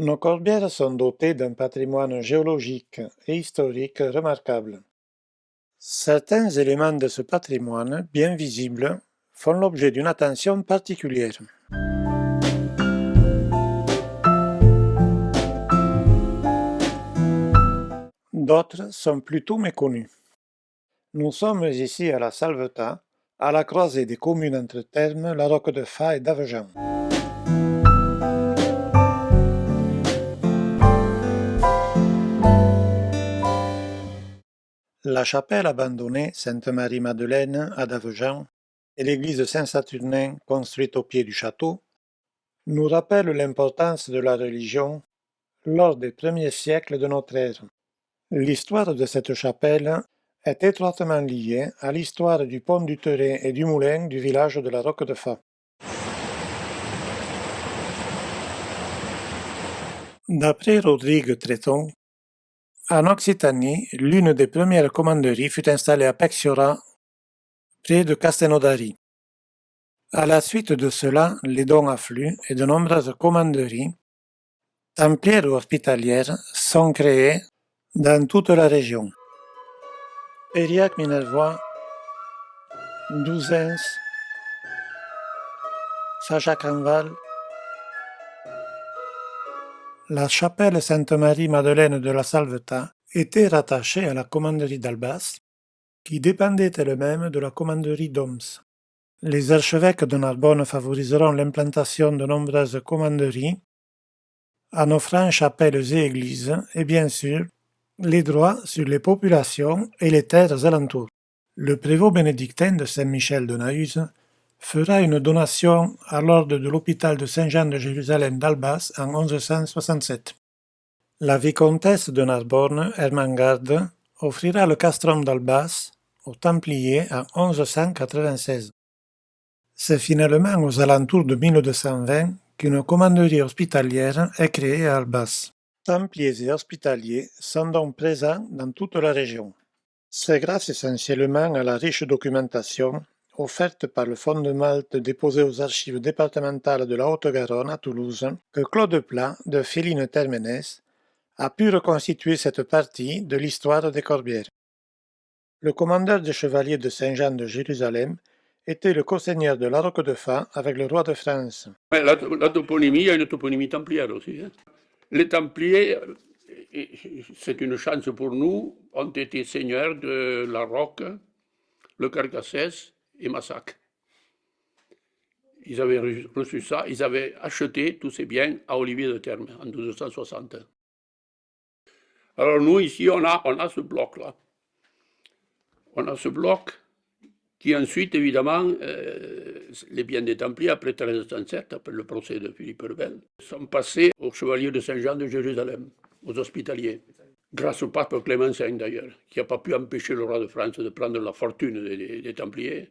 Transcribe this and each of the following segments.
Nos corbières sont dotées d'un patrimoine géologique et historique remarquable. Certains éléments de ce patrimoine, bien visibles, font l'objet d'une attention particulière. D'autres sont plutôt méconnus. Nous sommes ici à la Salvetat, à la croisée des communes entre Termes, La Roque-de-Fa et Davejean. La chapelle abandonnée Sainte-Marie-Madeleine à Davejean et l'église Saint-Saturnin construite au pied du château nous rappellent l'importance de la religion lors des premiers siècles de notre ère. L'histoire de cette chapelle est étroitement liée à l'histoire du pont du Terret et du moulin du village de la Roque-de-Fa. D'après Rodrigue Tréton, en Occitanie, l'une des premières commanderies fut installée à Pecciora, près de Castelnaudary. À la suite de cela, les dons affluent et de nombreuses commanderies, templières ou hospitalières, sont créées dans toute la région. Périac-Minervois, Douzens, Sacha-Canval. La chapelle Sainte-Marie-Madeleine de la Salvetat était rattachée à la commanderie d'Albas, qui dépendait elle-même de la commanderie d'Oms. Les archevêques de Narbonne favoriseront l'implantation de nombreuses commanderies, en offrant chapelles et églises, et bien sûr, les droits sur les populations et les terres alentours. Le prévôt bénédictin de Saint-Michel de Naüse fera une donation à l'ordre de l'hôpital de Saint-Jean de Jérusalem d'Albas en 1167. La vicomtesse de Narbonne, Ermengarde, offrira le castrum d'Albas aux Templiers en 1196. C'est finalement aux alentours de 1220 qu'une commanderie hospitalière est créée à Albas. Templiers et hospitaliers sont donc présents dans toute la région. C'est grâce essentiellement à la riche documentation offerte par le Fonds de Malte déposé aux archives départementales de la Haute-Garonne à Toulouse que Claude Plat, de Féline Termenès, a pu reconstituer cette partie de l'histoire des Corbières. Le commandeur des chevaliers de Saint-Jean de Jérusalem était le co-seigneur de la Roque-de-Fa avec le roi de France. La toponymie, il y a une toponymie templière aussi. Les Templiers, c'est une chance pour nous, ont été seigneurs de La Roque, le Carcassès et Massac. Ils avaient reçu ça, ils avaient acheté tous ces biens à Olivier de Termes en 1260. Alors nous, ici, on a ce bloc-là. On a ce bloc qui ensuite, évidemment, les biens des Templiers, après 1307, après le procès de Philippe le Bel, sont passés aux chevaliers de Saint-Jean de Jérusalem, aux hospitaliers, grâce au pape Clément V d'ailleurs, qui n'a pas pu empêcher le roi de France de prendre la fortune des Templiers,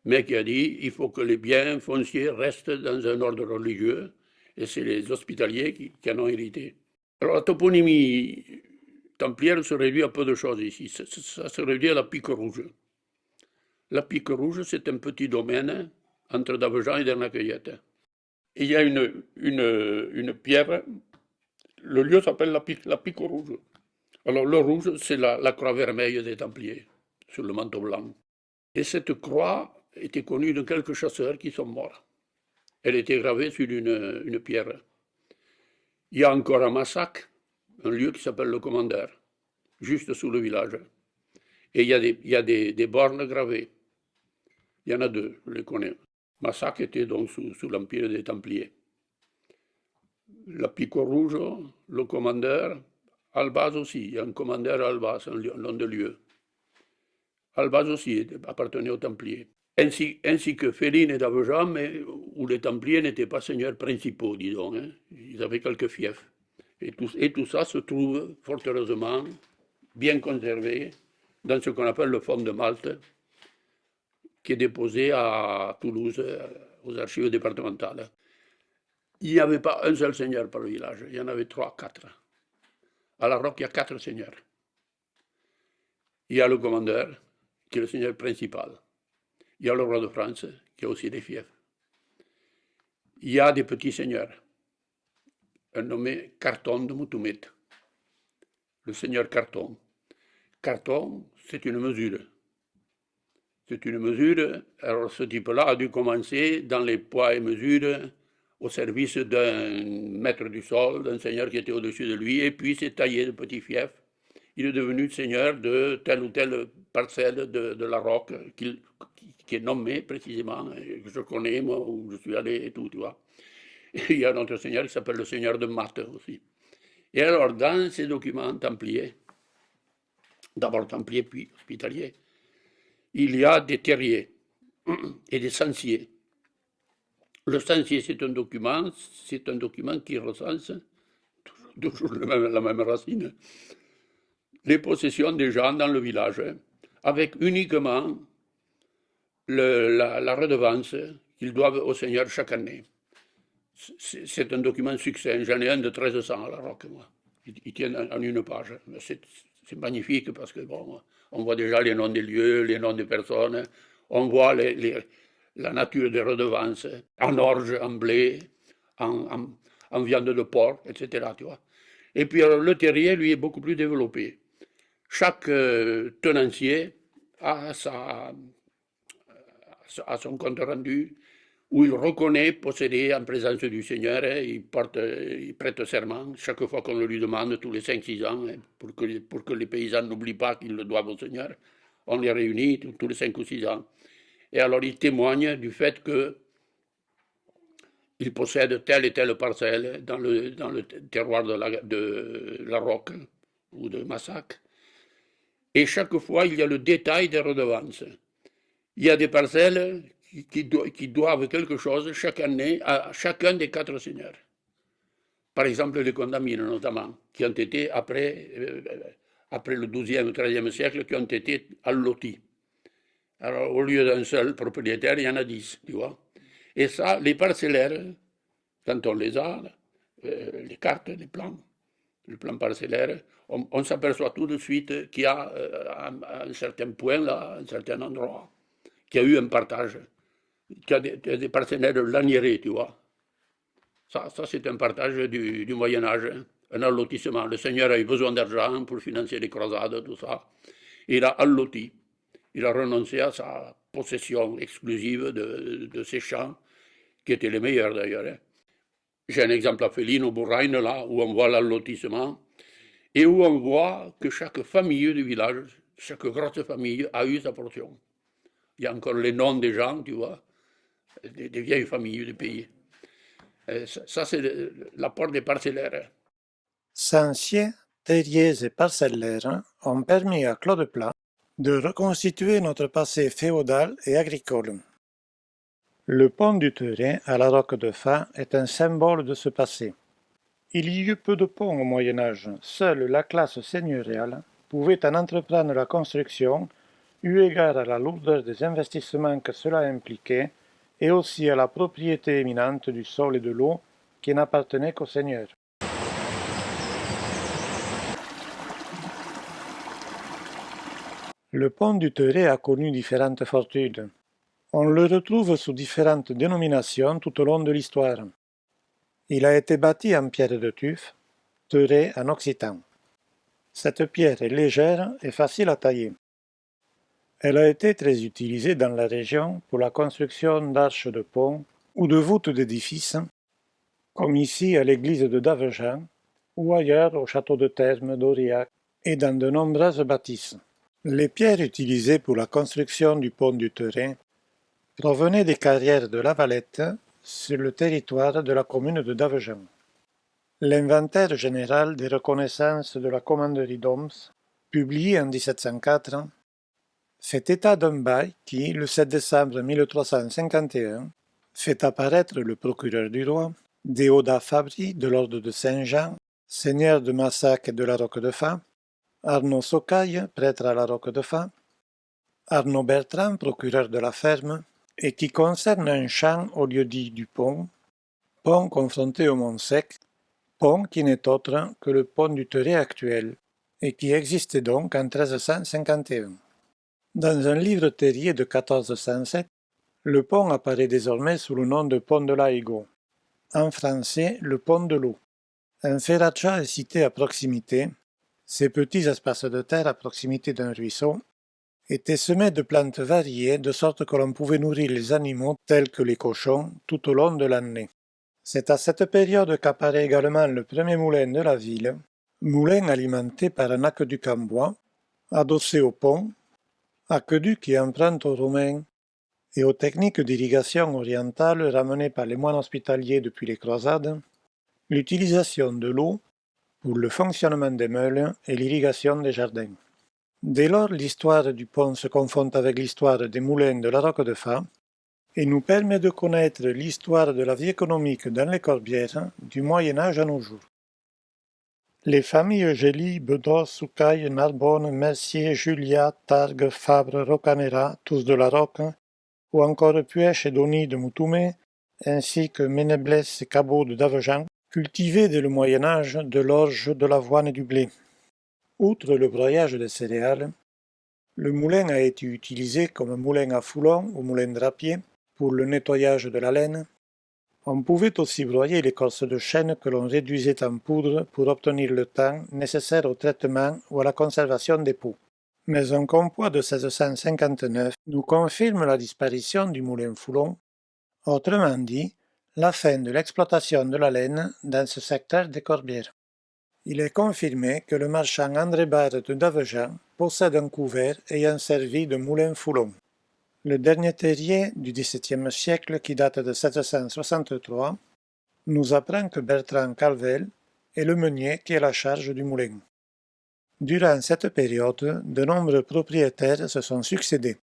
mais qui a dit il faut que les biens fonciers restent dans un ordre religieux, et c'est les hospitaliers qui en ont hérité. Alors la toponymie templière se réduit à peu de choses ici, ça se réduit à la Pique Rouge. La Pique Rouge, c'est un petit domaine entre Davejean et Dernier-Cueillette. Et il y a une pierre, le lieu s'appelle la Pique Rouge. Alors le rouge, c'est la croix vermeille des Templiers, sur le manteau blanc. Et cette croix était connue de quelques chasseurs qui sont morts. Elle était gravée sur une pierre. Il y a encore à Massac un lieu qui s'appelle le Commandeur, juste sous le village. Et il y a des bornes gravées. Il y en a deux, je les connais. Massac était donc sous l'empire des Templiers. La Pico Rouge, le commandeur, Albaz aussi, il y a un commandeur à Albaz, un nom de lieu. Albaz aussi appartenait aux Templiers. Ainsi que Féline et Davejean, mais où les Templiers n'étaient pas seigneurs principaux, disons. Hein. Ils avaient quelques fiefs. Et tout ça se trouve, fort heureusement, bien conservé dans ce qu'on appelle le Fonds de Malte, qui est déposé à Toulouse, aux archives départementales. Il n'y avait pas un seul seigneur par le village, il y en avait 3, 4. À La Roque, il y a 4 seigneurs. Il y a le commandeur, qui est le seigneur principal. Il y a le roi de France, qui a aussi des fiefs. Il y a des petits seigneurs. un nommé Carton de Moutoumit, le seigneur Carton. Carton, c'est une mesure. C'est une mesure. Alors ce type-là a dû commencer dans les poids et mesures au service d'un maître du sol, d'un seigneur qui était au-dessus de lui, et puis s'est taillé de petits fiefs. Il est devenu seigneur de telle ou telle parcelle de la Roque, qui est nommée précisément, que je connais, moi, où je suis allé et tout, tu vois. Et il y a un autre seigneur qui s'appelle le seigneur de Matte aussi. Et alors, dans ces documents templiers, d'abord templiers puis hospitaliers, il y a des terriers et des censiers. Le censier, c'est un document qui recense, toujours la même racine, les possessions des gens dans le village, avec uniquement la redevance qu'ils doivent au Seigneur chaque année. C'est un document succinct. J'en ai un de 1300 à la Roque, moi. Il tient en une page. C'est magnifique parce que, bon, on voit déjà les noms des lieux, les noms des personnes, on voit la nature des redevances, en orge, en blé, en viande de porc, etc. Tu vois. Et puis alors, le terrier, lui, est beaucoup plus développé. Chaque tenancier a son compte rendu où il reconnaît posséder en présence du Seigneur, il prête serment chaque fois qu'on le lui demande, tous les 5-6 ans, pour que les paysans n'oublient pas qu'ils le doivent au Seigneur. On les réunit tous les 5 ou 6 ans. Et alors il témoigne du fait qu'il possède telle et telle parcelle dans le terroir de la Roque ou de Massac. Et chaque fois, il y a le détail des redevances. Il y a des parcelles qui doivent quelque chose chaque année à chacun des 4 seigneurs. Par exemple, les condamines notamment, qui ont été après le XIIe ou XIIIe siècle, qui ont été allotis. Alors, au lieu d'un seul propriétaire, il y en a 10, tu vois. Et ça, les parcellaires, quand on les a, les cartes, les plans, le plan parcellaire, on s'aperçoit tout de suite qu'il y a à un certain point, là, à un certain endroit, qu'il y a eu un partage, qu'il y a des partenaires laniérés, tu vois. Ça c'est un partage du Moyen-Âge, hein, un allotissement. Le Seigneur a eu besoin d'argent pour financer les croisades, tout ça. Il a alloti. Il a renoncé à sa possession exclusive de ces champs, qui étaient les meilleurs d'ailleurs. Hein. J'ai un exemple à Félino, Bourraine, là, où on voit l'allotissement, et où on voit que chaque famille du village, chaque grosse famille a eu sa portion. Il y a encore les noms des gens, tu vois, des vieilles familles du pays. Ça, c'est l'apport des parcellaires. Censiers, terriers et parcellaires ont permis à Claude Plat de reconstituer notre passé féodal et agricole. Le pont du Terrain à la Roque de Fa est un symbole de ce passé. Il y eut peu de ponts au Moyen Âge. Seule la classe seigneuriale pouvait en entreprendre la construction, eu égard à la lourdeur des investissements que cela impliquait et aussi à la propriété éminente du sol et de l'eau qui n'appartenait qu'au seigneur. Le pont du Terrain a connu différentes fortunes. On le retrouve sous différentes dénominations tout au long de l'histoire. Il a été bâti en pierre de tuf, terré en occitan. Cette pierre est légère et facile à tailler. Elle a été très utilisée dans la région pour la construction d'arches de pont ou de voûtes d'édifices, comme ici à l'église de Davejean ou ailleurs au château de Thermes d'Aurillac et dans de nombreuses bâtisses. Les pierres utilisées pour la construction du pont du Terrain provenaient des carrières de La Valette sur le territoire de la commune de Davejean. L'inventaire général des reconnaissances de la commanderie d'Oms, publié en 1704, fait état d'un bail qui, le 7 décembre 1351, fait apparaître le procureur du roi, Déodat Fabry de l'ordre de Saint-Jean, seigneur de Massac et de la Roque de Fa, Arnaud Socaille, prêtre à la Roque de Fa, Arnaud Bertrand, procureur de la ferme, et qui concerne un champ au lieu-dit du pont confronté au Mont Sec, pont qui n'est autre que le pont du Terrain actuel, et qui existait donc en 1351. Dans un livre terrier de 1407, le pont apparaît désormais sous le nom de pont de l'Aïgo, en français le pont de l'eau. Un ferracha est cité à proximité. Ces petits espaces de terre à proximité d'un ruisseau étaient semés de plantes variées de sorte que l'on pouvait nourrir les animaux tels que les cochons tout au long de l'année. C'est à cette période qu'apparaît également le premier moulin de la ville, moulin alimenté par un aqueduc en bois, adossé au pont, aqueduc qui emprunte aux Romains et aux techniques d'irrigation orientale ramenées par les moines hospitaliers depuis les croisades, l'utilisation de l'eau pour le fonctionnement des meules et l'irrigation des jardins. Dès lors, l'histoire du pont se confond avec l'histoire des moulins de la Roque de Fa et nous permet de connaître l'histoire de la vie économique dans les Corbières du Moyen Âge à nos jours. Les familles Gély, Bedos, Soucaille, Narbonne, Mercier, Juliat, Targue, Fabre, Rocanera, tous de la Roque, ou encore Puech et Dony de Moutoumé, ainsi que Ménéblès et Cabot de Davejan, cultivaient dès le Moyen Âge de l'orge, de l'avoine et du blé. Outre le broyage des céréales, le moulin a été utilisé comme moulin à foulon ou moulin drapier pour le nettoyage de la laine. On pouvait aussi broyer l'écorce de chêne que l'on réduisait en poudre pour obtenir le temps nécessaire au traitement ou à la conservation des peaux. Mais un compois de 1659 nous confirme la disparition du moulin foulon, autrement dit, la fin de l'exploitation de la laine dans ce secteur des Corbières. Il est confirmé que le marchand André Barre de Davejan possède un couvert ayant servi de moulin foulon. Le dernier terrier du XVIIe siècle, qui date de 1763, nous apprend que Bertrand Calvel est le meunier qui a la charge du moulin. Durant cette période, de nombreux propriétaires se sont succédés.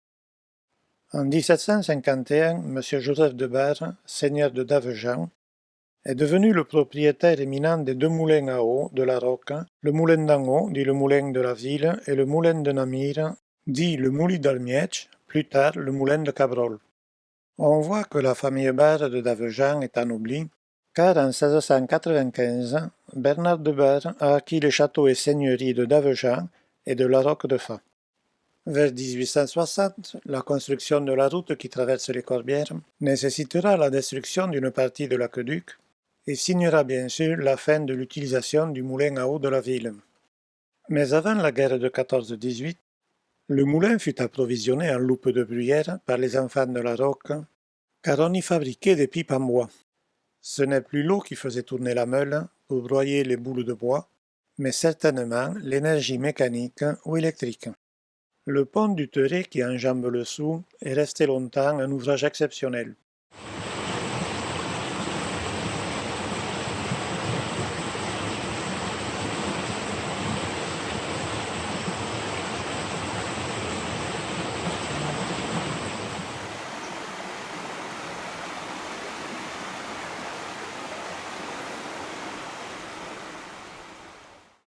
En 1751, M. Joseph de Barre, seigneur de Davejan, est devenu le propriétaire éminent des deux moulins à eau de la Roque, le moulin d'en haut, dit le moulin de la ville, et le moulin de Namur, dit le moulin d'Almiech, plus tard le moulin de Cabrol. On voit que la famille Barre de Davejan est anoblie, car en 1695, Bernard de Barre a acquis les châteaux et seigneuries de Davejan et de la Roque de Fa. Vers 1860, la construction de la route qui traverse les Corbières nécessitera la destruction d'une partie de l'aqueduc et signera bien sûr la fin de l'utilisation du moulin à eau de la ville. Mais avant la guerre de 14-18, le moulin fut approvisionné en loupe de bruyère par les enfants de la Roque, car on y fabriquait des pipes en bois. Ce n'est plus l'eau qui faisait tourner la meule pour broyer les boules de bois, mais certainement l'énergie mécanique ou électrique. Le pont du Terret qui enjambe le Sou est resté longtemps un ouvrage exceptionnel.